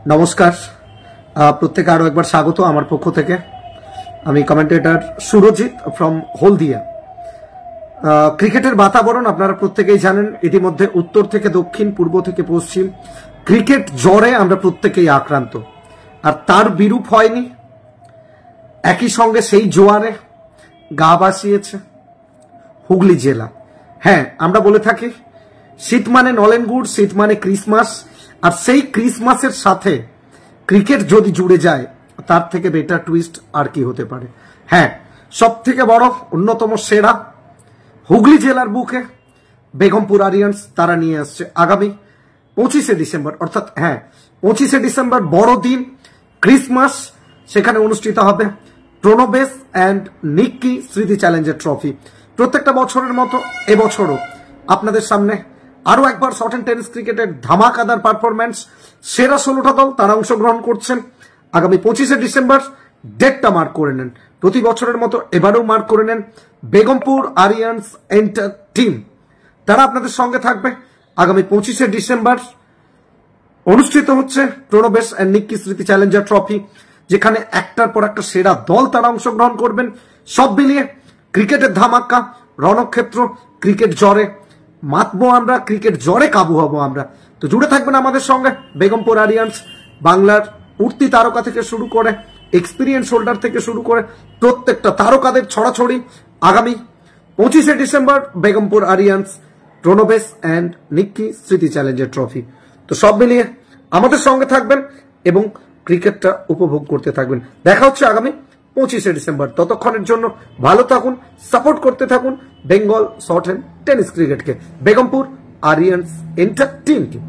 নমস্কার, প্রত্যেকে আরো একবার স্বাগত আমার পক্ষ থেকে। আমি কমেন্টেটর সুরজিৎ ফ্রম হলদিয়া। ক্রিকেটের বাতাবরণ আপনারা প্রত্যেকেই জানেন, ইতিমধ্যে উত্তর থেকে দক্ষিণ, পূর্ব থেকে পশ্চিম ক্রিকেট জ্বরে আমরা প্রত্যেকেই আক্রান্ত, আর তার বিরূপ হয়নি। একই সঙ্গে সেই জোয়ারে গা ভাসিয়েছে হুগলি জেলা। হ্যাঁ, আমরা বলে থাকি শীত মানে নলেন গুড়, শীত মানে ক্রিসমাস, আর সেই ক্রিসমাসের সাথে ক্রিকেট যদি জুড়ে যায় তার থেকে বেটার টুইস্ট আর কি হতে পারে। হ্যাঁ, সব থেকে বড় অন্যতম সেরা হুগলি জেলার বুকে বেগমপুর আরিয়ান্স তারা নিয়ে আসছে আগামী 25শে ডিসেম্বর, অর্থাৎ 25শে ডিসেম্বর বড়দিন, ক্রিসমাস। সেখানে অনুষ্ঠিত হবে Pranabesh and Nikki Smriti challenger trophy. প্রত্যেকটা বছরের মতো এবছরও আপনাদের সামনে আরো একবার শর্ট অ্যান্ড টেনিস ক্রিকেটের ধামাকাদার পারফরম্যান্স। সেরা 16টা দল তারা অংশগ্রহণ করছেন আগামী 25শে ডিসেম্বর। ডেটটা মার্ক করে নেন, প্রতি বছরের মতো এবারেও মার্ক করে নেন। বেগমপুর আরিয়ান্স এন্টার টিম তারা আপনাদের সঙ্গে থাকবে আগামী 25শে ডিসেম্বর। অনুষ্ঠিত হচ্ছে Pranabesh and Nikki Smriti challenger trophy, যেখানে একটার পর একটা সেরা দল তারা অংশগ্রহণ করবেন। সব মিলিয়ে ক্রিকেটের ধামাক্কা, রণক্ষেত্র, ক্রিকেট জ্বরে মাতবো আমরা, ক্রিকেট জ্বরে কাবু হব আমরা। তো জুড়ে থাকবেন আমাদের সঙ্গে। বেগমপুর আরিয়ান্স বাংলার উঠতি তারকা থেকে শুরু করে এক্সপিরিয়েন্স হোল্ডার থেকে শুরু করে প্রত্যেকটা তারকাদের ছড়াছড়ি আগামী 25শে December Begampur Aryans Pranabesh and Nikki Smriti challenger trophy. তো সব মিলিয়ে আমাদের সঙ্গে থাকবেন এবং ক্রিকেটটা উপভোগ করতে থাকবেন। দেখা হচ্ছে আগামী 25শে ডিসেম্বর। ততক্ষণের জন্য ভালো থাকুন, সাপোর্ট করতে থাকুন বেঙ্গল শর্ট অ্যান্ড টেনিস ক্রিকেটকে, বেগমপুর আরিয়ান্স এন্টার টিমকে।